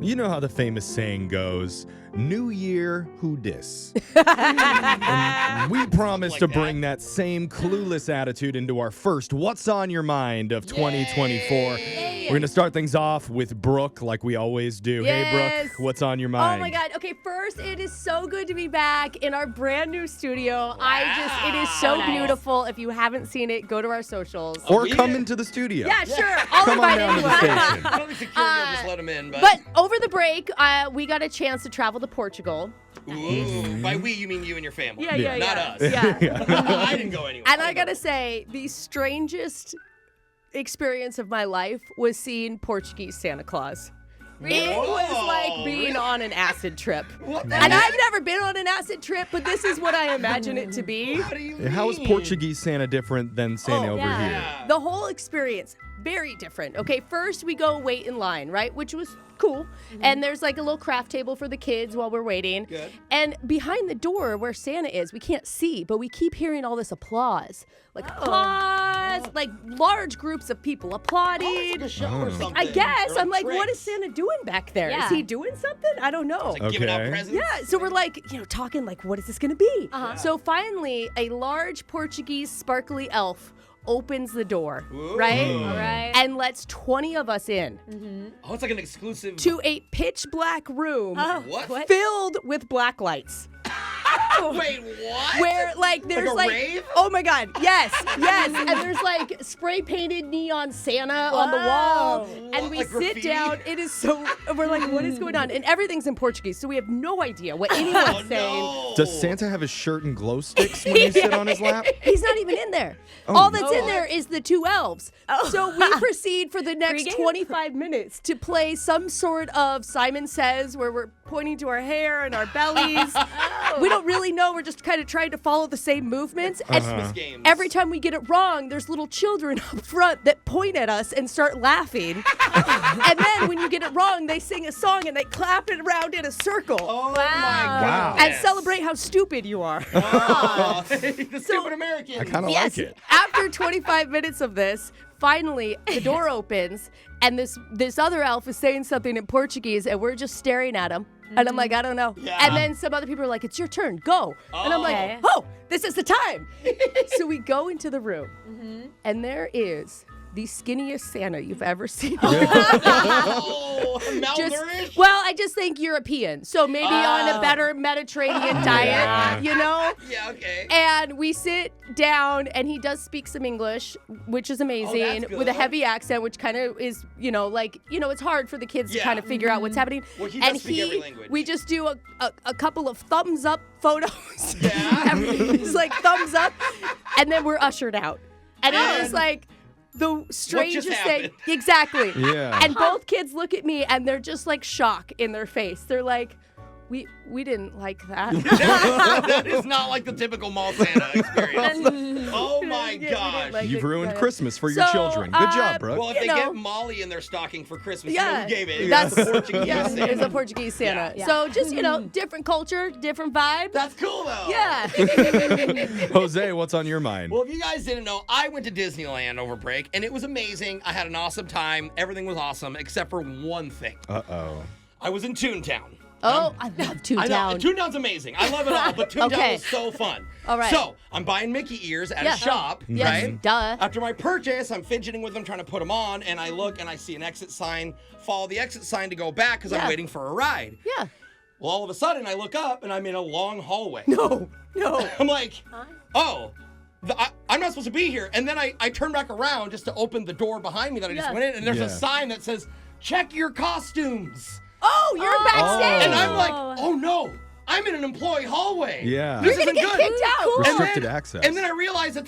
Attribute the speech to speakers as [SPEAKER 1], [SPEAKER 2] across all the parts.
[SPEAKER 1] You know how the famous saying goes, New Year, who dis? And we promise to bring that same clueless attitude into our first What's on Your Mind of 2024. We're going to start things off with Brooke, like we always do.
[SPEAKER 2] Yes.
[SPEAKER 1] Hey, Brooke, what's on your mind?
[SPEAKER 2] Oh, my God. Okay, first, it is so good to be back in our brand new studio. Wow. It is so beautiful. If you haven't seen it, go to our socials.
[SPEAKER 1] Or come into the studio.
[SPEAKER 2] Yeah, sure. I'll
[SPEAKER 1] come on
[SPEAKER 2] invite
[SPEAKER 1] down to the
[SPEAKER 2] anyone.
[SPEAKER 1] station.
[SPEAKER 3] I don't think security will just let them in.
[SPEAKER 2] But over the break, we got a chance to travel to Portugal.
[SPEAKER 3] Ooh. By we, you mean you and your family.
[SPEAKER 2] Yeah.
[SPEAKER 3] Not us.
[SPEAKER 2] Yeah.
[SPEAKER 3] I didn't go anywhere.
[SPEAKER 2] And I gotta say, the strangest experience of my life was seeing Portuguese Santa Claus. It was like being on an acid trip. And I've never been on an acid trip, but this is what I imagine it to be.
[SPEAKER 3] What do you mean?
[SPEAKER 1] How is Portuguese Santa different than Santa over here?
[SPEAKER 2] The whole experience, very different. Okay, first we go wait in line, right? Which was cool. And there's like a little craft table for the kids while we're waiting.
[SPEAKER 3] Good.
[SPEAKER 2] And behind the door where Santa is, we can't see, but we keep hearing all this applause. Like applause, like large groups of people applauding.
[SPEAKER 3] It's like a show or something.
[SPEAKER 2] I guess.
[SPEAKER 3] Or
[SPEAKER 2] I'm like,
[SPEAKER 3] tricks.
[SPEAKER 2] what is Santa doing back there?
[SPEAKER 4] Yeah.
[SPEAKER 2] Is he doing something? I don't know.
[SPEAKER 3] Like giving out
[SPEAKER 1] Okay.
[SPEAKER 3] presents.
[SPEAKER 2] Yeah, so we're like, talking like, what is this gonna be? So finally, a large Portuguese sparkly elf opens the door, right?
[SPEAKER 4] All right.
[SPEAKER 2] And lets 20 of us in
[SPEAKER 3] Oh, it's like an exclusive.
[SPEAKER 2] to a pitch black room
[SPEAKER 3] What?
[SPEAKER 2] filled with black lights.
[SPEAKER 3] Wait, what?
[SPEAKER 2] Where like there's
[SPEAKER 3] a rave?
[SPEAKER 2] oh my God, yes, and there's like spray painted neon Santa on the wall, and we
[SPEAKER 3] Like
[SPEAKER 2] sit
[SPEAKER 3] graffiti?
[SPEAKER 2] down. It is so we're like, what is going on? And everything's in Portuguese, so we have no idea what anyone's saying.
[SPEAKER 3] No.
[SPEAKER 1] Does Santa have his shirt and glow sticks when you sit on his lap?
[SPEAKER 2] He's not even in there.
[SPEAKER 1] Oh,
[SPEAKER 2] All that's in
[SPEAKER 3] no.
[SPEAKER 2] there is the two elves. So we proceed for the next
[SPEAKER 4] Pre-game?
[SPEAKER 2] 25 minutes to play some sort of Simon Says, where we're pointing to our hair and our bellies. We don't really know. We're just kind of trying to follow the same movements. And
[SPEAKER 3] Games.
[SPEAKER 2] every time we get it wrong, there's little children up front that point at us and start laughing. And then when you get it wrong, they sing a song and they clap it around in a circle.
[SPEAKER 3] Oh my
[SPEAKER 1] Wow.
[SPEAKER 3] God.
[SPEAKER 2] And celebrate how stupid you are.
[SPEAKER 3] Oh, the stupid American.
[SPEAKER 1] I kind of
[SPEAKER 2] Yes.
[SPEAKER 1] like it.
[SPEAKER 2] After 25 minutes of this, finally the door opens and this other elf is saying something in Portuguese and we're just staring at him. And I'm like, I don't know.
[SPEAKER 3] Yeah.
[SPEAKER 2] And then some other people are like, it's your turn, go. And I'm like, oh, this is the time. So we go into the room and there is the skinniest Santa you've ever seen.
[SPEAKER 3] Oh,
[SPEAKER 2] Just,
[SPEAKER 3] malnourished?
[SPEAKER 2] well, I just think European. So maybe on a better Mediterranean diet, you know?
[SPEAKER 3] Yeah, okay.
[SPEAKER 2] And we sit down, and he does speak some English, which is amazing,
[SPEAKER 3] that's
[SPEAKER 2] with a
[SPEAKER 3] good.
[SPEAKER 2] heavy accent, which kind of is, it's hard for the kids to
[SPEAKER 3] Yeah.
[SPEAKER 2] kind of figure out what's happening.
[SPEAKER 3] Well, he
[SPEAKER 2] and
[SPEAKER 3] does speak every language.
[SPEAKER 2] we just do a couple of thumbs up photos.
[SPEAKER 3] Yeah.
[SPEAKER 2] It's like thumbs up, and then we're ushered out. And it is like the strangest thing.
[SPEAKER 3] happened?
[SPEAKER 2] Exactly.
[SPEAKER 1] Yeah.
[SPEAKER 2] And both kids look at me, and they're just like shock in their face. They're like, we didn't like that.
[SPEAKER 3] That is not like the typical mall Santa experience. Oh my
[SPEAKER 2] Yeah, we didn't
[SPEAKER 3] gosh.
[SPEAKER 2] like
[SPEAKER 1] You've
[SPEAKER 2] it.
[SPEAKER 1] ruined
[SPEAKER 2] Yeah.
[SPEAKER 1] Christmas for your
[SPEAKER 2] So,
[SPEAKER 1] children. Good job, Brooke.
[SPEAKER 3] Well, if
[SPEAKER 2] You
[SPEAKER 3] they
[SPEAKER 2] know.
[SPEAKER 3] get Molly in their stocking for Christmas,
[SPEAKER 2] Yeah.
[SPEAKER 3] you know who gave it?
[SPEAKER 2] That's
[SPEAKER 3] It's the Portuguese
[SPEAKER 2] yeah,
[SPEAKER 3] Santa.
[SPEAKER 2] it's a Portuguese Santa.
[SPEAKER 4] Yeah.
[SPEAKER 2] So just, different culture, different vibe.
[SPEAKER 3] That's cool though.
[SPEAKER 2] Yeah.
[SPEAKER 1] Jose, what's on your mind?
[SPEAKER 3] Well, if you guys didn't know, I went to Disneyland over break, and it was amazing. I had an awesome time. Everything was awesome, except for one thing.
[SPEAKER 1] Uh-oh.
[SPEAKER 3] I was in Toontown.
[SPEAKER 2] Oh, I love
[SPEAKER 3] I know,
[SPEAKER 2] Toontown.
[SPEAKER 3] Toontown's amazing. I love it all, but Toontown
[SPEAKER 2] Okay.
[SPEAKER 3] was so fun.
[SPEAKER 2] All right.
[SPEAKER 3] So, I'm buying Mickey ears at a shop,
[SPEAKER 2] Yes,
[SPEAKER 3] right?
[SPEAKER 2] duh.
[SPEAKER 3] After my purchase, I'm fidgeting with them, trying to put them on, and I look and I see an exit sign. Follow the exit sign to go back because I'm
[SPEAKER 2] Yeah.
[SPEAKER 3] waiting for a ride.
[SPEAKER 2] Yeah.
[SPEAKER 3] Well, all of a sudden, I look up and I'm in a long hallway.
[SPEAKER 2] No.
[SPEAKER 3] I'm like, oh, I'm not supposed to be here. And then I turn back around just to open the door behind me that I just
[SPEAKER 2] Yeah.
[SPEAKER 3] went in, and there's
[SPEAKER 1] Yeah.
[SPEAKER 3] a sign that says, check your costumes.
[SPEAKER 2] Oh, you're backstage.
[SPEAKER 3] And I'm like, oh no, I'm in an employee hallway.
[SPEAKER 1] Yeah.
[SPEAKER 3] This
[SPEAKER 2] You're gonna
[SPEAKER 3] isn't
[SPEAKER 2] get
[SPEAKER 3] good.
[SPEAKER 2] kicked out.
[SPEAKER 1] Restricted access.
[SPEAKER 3] And then I realized that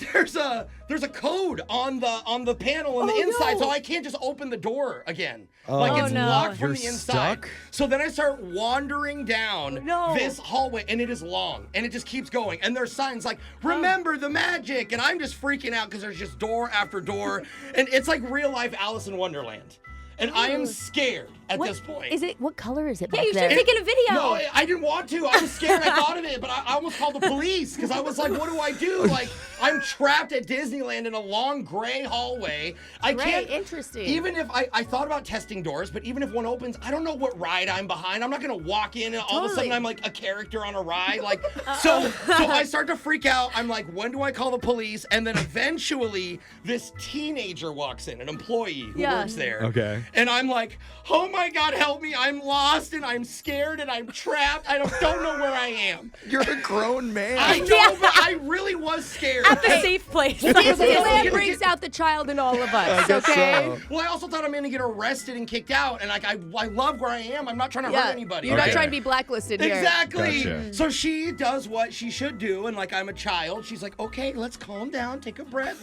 [SPEAKER 3] there's a code on the panel on the inside,
[SPEAKER 2] no.
[SPEAKER 3] so I can't just open the door again. Like it's
[SPEAKER 4] no.
[SPEAKER 3] locked from
[SPEAKER 1] You're
[SPEAKER 3] the inside.
[SPEAKER 1] stuck?
[SPEAKER 3] So then I start wandering down
[SPEAKER 2] No.
[SPEAKER 3] this hallway, and it is long, and it just keeps going. And there's signs like, remember the magic, and I'm just freaking out because there's just door after door, and it's like real life Alice in Wonderland. And I am scared at this point.
[SPEAKER 2] Is it? What color is it?
[SPEAKER 4] Yeah,
[SPEAKER 2] back
[SPEAKER 4] you should
[SPEAKER 2] there?
[SPEAKER 4] have taken a video.
[SPEAKER 3] No, I didn't want to. I was scared. I thought of it, but I almost called the police because I was like, what do I do? Like, I'm trapped at Disneyland in a long gray hallway. I can't.
[SPEAKER 2] Interesting.
[SPEAKER 3] Even if I thought about testing doors, but even if one opens, I don't know what ride I'm behind. I'm not going to walk in and all of a sudden I'm like a character on a ride. Like, so I start to freak out. I'm like, when do I call the police? And then eventually this teenager walks in, an employee who works there.
[SPEAKER 1] Okay.
[SPEAKER 3] And I'm like, oh my God, help me. I'm lost and I'm scared and I'm trapped. I don't know where I am.
[SPEAKER 1] You're a grown man.
[SPEAKER 3] I know, but I really was scared.
[SPEAKER 4] At the safe place.
[SPEAKER 2] Disneyland brings out the child in all of us.
[SPEAKER 1] guess
[SPEAKER 2] Okay.
[SPEAKER 1] so.
[SPEAKER 3] Well, I also thought I'm going to get arrested and kicked out. And like, I love where I am. I'm not trying to hurt anybody.
[SPEAKER 2] You're
[SPEAKER 3] right?
[SPEAKER 2] not trying to be blacklisted here.
[SPEAKER 3] Exactly.
[SPEAKER 1] Gotcha.
[SPEAKER 3] So she does what she should do, and like I'm a child, she's like, okay, let's calm down, take a breath.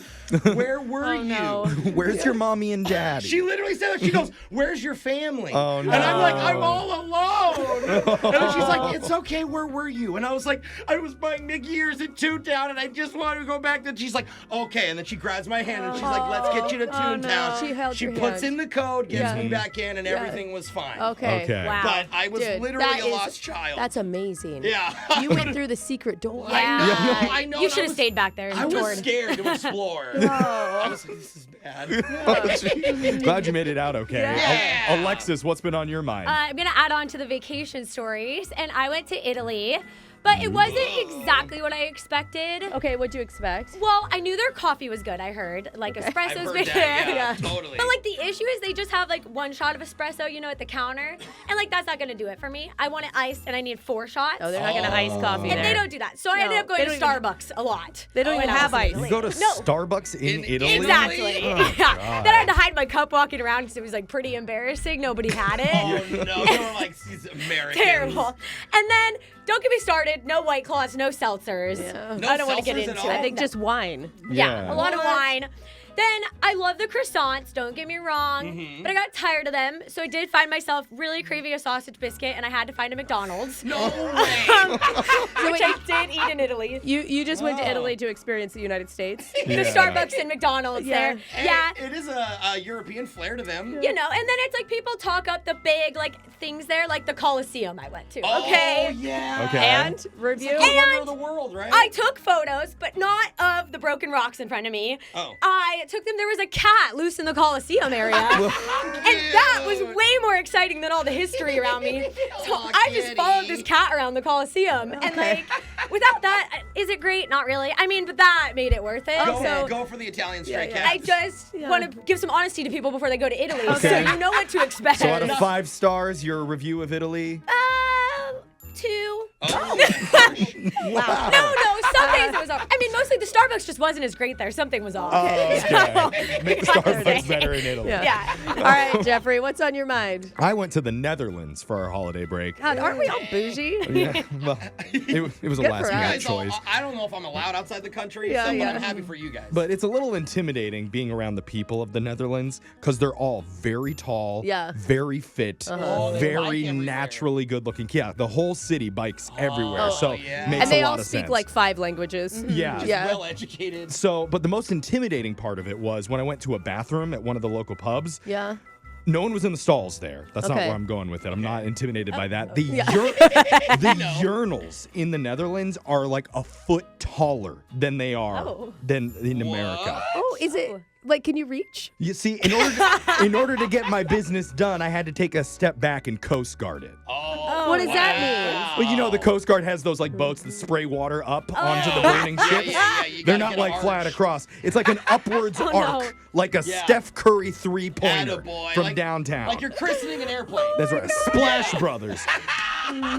[SPEAKER 3] Where were you?
[SPEAKER 2] No.
[SPEAKER 1] Where's your mommy and daddy?
[SPEAKER 3] She literally said that. She goes, where's your family?
[SPEAKER 1] Oh, no.
[SPEAKER 3] And I'm like, I'm all alone. And then she's like, it's okay, where were you? And I was like, I was buying Mickey ears at Toontown, and I just wanted to go back. And she's like, okay. And then she grabs my hand, and she's like, let's get you to Toontown.
[SPEAKER 2] She held your
[SPEAKER 3] puts
[SPEAKER 2] hand.
[SPEAKER 3] in the code, gets me back in, and everything was fine.
[SPEAKER 2] Okay.
[SPEAKER 1] Okay.
[SPEAKER 4] Wow.
[SPEAKER 3] But I was
[SPEAKER 2] Dude,
[SPEAKER 3] literally
[SPEAKER 2] that
[SPEAKER 3] a
[SPEAKER 2] is-
[SPEAKER 3] lost child.
[SPEAKER 2] That's amazing.
[SPEAKER 3] Yeah.
[SPEAKER 2] You went through the secret door.
[SPEAKER 4] Yeah.
[SPEAKER 3] I know.
[SPEAKER 4] You
[SPEAKER 3] and
[SPEAKER 4] should
[SPEAKER 3] I
[SPEAKER 4] have
[SPEAKER 3] was-
[SPEAKER 4] stayed back there and
[SPEAKER 3] I was
[SPEAKER 4] toured.
[SPEAKER 3] scared to explore. I was like, this is bad.
[SPEAKER 1] Glad you made it out okay.
[SPEAKER 3] Yeah.
[SPEAKER 1] Alexis, what's been on your mind?
[SPEAKER 4] I'm going to add on to the vacation stories, and I went to Italy, but it wasn't exactly what I expected.
[SPEAKER 2] Okay, what'd you expect?
[SPEAKER 4] Well, I knew their coffee was good, I heard. Like,
[SPEAKER 3] I've
[SPEAKER 4] espresso's
[SPEAKER 3] heard
[SPEAKER 4] been
[SPEAKER 3] that,
[SPEAKER 4] there.
[SPEAKER 3] yeah, totally.
[SPEAKER 4] But, like, the issue is they just have, like, one shot of espresso, at the counter. And, like, that's not going to do it for me. I want it iced, and I need 4 shots.
[SPEAKER 2] Oh, they're not gonna ice coffee
[SPEAKER 4] and
[SPEAKER 2] there.
[SPEAKER 4] they don't do that. So I ended up
[SPEAKER 2] they
[SPEAKER 4] going to
[SPEAKER 2] don't even-
[SPEAKER 4] Starbucks a lot.
[SPEAKER 2] They don't
[SPEAKER 4] when
[SPEAKER 2] even
[SPEAKER 4] I
[SPEAKER 2] have
[SPEAKER 4] was in
[SPEAKER 2] ice.
[SPEAKER 4] Italy.
[SPEAKER 1] You go to
[SPEAKER 4] No.
[SPEAKER 1] Starbucks in Italy?
[SPEAKER 4] Exactly.
[SPEAKER 1] Oh,
[SPEAKER 4] yeah.
[SPEAKER 1] God.
[SPEAKER 4] Then I had to hide my cup walking around because it was like pretty embarrassing. Nobody had it.
[SPEAKER 3] Oh no, they were like these Americans.
[SPEAKER 4] Terrible. And then don't get me started. No White Claws, no seltzers.
[SPEAKER 2] Yeah.
[SPEAKER 3] No
[SPEAKER 4] I don't want to get
[SPEAKER 3] seltzers at
[SPEAKER 4] into
[SPEAKER 3] all?
[SPEAKER 4] it.
[SPEAKER 2] I think just wine.
[SPEAKER 4] Yeah, a lot of
[SPEAKER 3] What?
[SPEAKER 4] wine. Then I love the croissants, don't get me wrong,
[SPEAKER 3] Mm-hmm.
[SPEAKER 4] but I got tired of them, so I did find myself really craving a sausage biscuit, and I had to find a McDonald's.
[SPEAKER 3] No way.
[SPEAKER 4] Which I did eat in Italy.
[SPEAKER 2] You just went to
[SPEAKER 3] Wow.
[SPEAKER 2] Italy to experience the United States.
[SPEAKER 4] The
[SPEAKER 1] Yeah.
[SPEAKER 4] Starbucks and McDonald's
[SPEAKER 2] Yeah.
[SPEAKER 4] there.
[SPEAKER 3] Hey,
[SPEAKER 4] Yeah.
[SPEAKER 3] it is a European flair to them.
[SPEAKER 4] And then it's like people talk up the big like things there, like the Coliseum I went to.
[SPEAKER 3] Oh,
[SPEAKER 4] okay.
[SPEAKER 3] yeah.
[SPEAKER 1] Okay.
[SPEAKER 2] And
[SPEAKER 3] It's
[SPEAKER 2] review.
[SPEAKER 3] like the wonder of the world, right?
[SPEAKER 4] I took photos, but not of the broken rocks in front of me.
[SPEAKER 3] Oh.
[SPEAKER 4] I took them. There was a cat loose in the Coliseum area. And that was way more exciting than all the history around me. So
[SPEAKER 3] Aw,
[SPEAKER 4] I just
[SPEAKER 3] kitty.
[SPEAKER 4] followed this cat around the Coliseum. And like, without that, is it great? Not really. I mean, but that made it worth it.
[SPEAKER 3] Go for the Italian stray
[SPEAKER 2] yeah.
[SPEAKER 4] I
[SPEAKER 3] cats.
[SPEAKER 4] just want to give some honesty to people before they go to Italy, so
[SPEAKER 1] Okay.
[SPEAKER 4] you know what to expect.
[SPEAKER 1] So out of 5 stars, your review of Italy?
[SPEAKER 4] 2.
[SPEAKER 3] Oh,
[SPEAKER 1] Wow.
[SPEAKER 4] No, some days it was off. I mean, mostly the Starbucks just wasn't as great there. Something was off.
[SPEAKER 1] Oh, okay. Make the Starbucks better in Italy.
[SPEAKER 4] Yeah.
[SPEAKER 2] All right, Jeffrey, what's on your mind?
[SPEAKER 1] I went to the Netherlands for our holiday break.
[SPEAKER 2] God, aren't we all bougie?
[SPEAKER 1] Yeah, well, it was a
[SPEAKER 2] Good
[SPEAKER 1] last
[SPEAKER 2] for
[SPEAKER 1] minute
[SPEAKER 2] us.
[SPEAKER 3] guys all,
[SPEAKER 1] choice.
[SPEAKER 3] I don't know if I'm allowed outside the country,
[SPEAKER 2] Yeah,
[SPEAKER 3] but
[SPEAKER 2] yeah.
[SPEAKER 3] I'm happy for you guys.
[SPEAKER 1] But it's a little intimidating being around the people of the Netherlands because they're all very tall,
[SPEAKER 2] Yeah.
[SPEAKER 1] very fit,
[SPEAKER 3] Oh, they
[SPEAKER 1] very
[SPEAKER 3] bike everywhere.
[SPEAKER 1] naturally good looking. Yeah, the whole city bikes everywhere. So
[SPEAKER 3] yeah.
[SPEAKER 1] makes
[SPEAKER 2] And they
[SPEAKER 1] a lot
[SPEAKER 2] all
[SPEAKER 1] of
[SPEAKER 2] speak
[SPEAKER 1] sense.
[SPEAKER 2] like 5 languages.
[SPEAKER 1] Yeah.
[SPEAKER 2] Yeah.
[SPEAKER 3] well educated.
[SPEAKER 1] So, but the most intimidating part of it was when I went to a bathroom at one of the local pubs.
[SPEAKER 2] Yeah.
[SPEAKER 1] No one was in the stalls there. That's not
[SPEAKER 2] Okay.
[SPEAKER 1] where I'm going with it. I'm not intimidated by that. The urinals in the Netherlands are like a foot taller than they are than in America.
[SPEAKER 2] Oh, is it like, can you reach?
[SPEAKER 1] You see, in order to get my business done, I had to take a step back and coast guard it.
[SPEAKER 3] Oh,
[SPEAKER 2] What does that mean?
[SPEAKER 1] Well, you know, the Coast Guard has those like boats that spray water up onto the burning ships.
[SPEAKER 3] yeah, you
[SPEAKER 1] They're
[SPEAKER 3] gotta
[SPEAKER 1] not
[SPEAKER 3] get a
[SPEAKER 1] like flat
[SPEAKER 3] arch.
[SPEAKER 1] across. It's like an upwards arc, like a
[SPEAKER 3] Yeah.
[SPEAKER 1] Steph Curry 3-pointer
[SPEAKER 3] Attaboy.
[SPEAKER 1] from
[SPEAKER 3] Like-
[SPEAKER 1] downtown.
[SPEAKER 3] Like you're christening an airplane.
[SPEAKER 1] That's right, Splash Brothers.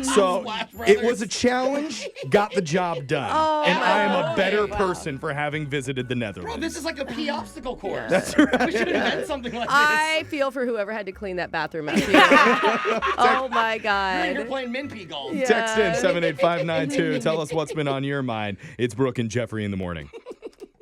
[SPEAKER 1] So
[SPEAKER 3] Splash
[SPEAKER 1] it
[SPEAKER 3] Brothers.
[SPEAKER 1] was a challenge, got the job done, and I am a better person for having visited the
[SPEAKER 3] Bro,
[SPEAKER 1] Netherlands.
[SPEAKER 3] this is like a pee obstacle course.
[SPEAKER 1] That's right.
[SPEAKER 3] We should invent something like this.
[SPEAKER 2] I feel for whoever had to clean that bathroom out. Oh my
[SPEAKER 3] You're here
[SPEAKER 2] God.
[SPEAKER 3] playing min pee golf.
[SPEAKER 2] Yeah.
[SPEAKER 1] Text in 78592. Tell us what's been on your mind. It's Brooke and Jeffrey in the morning.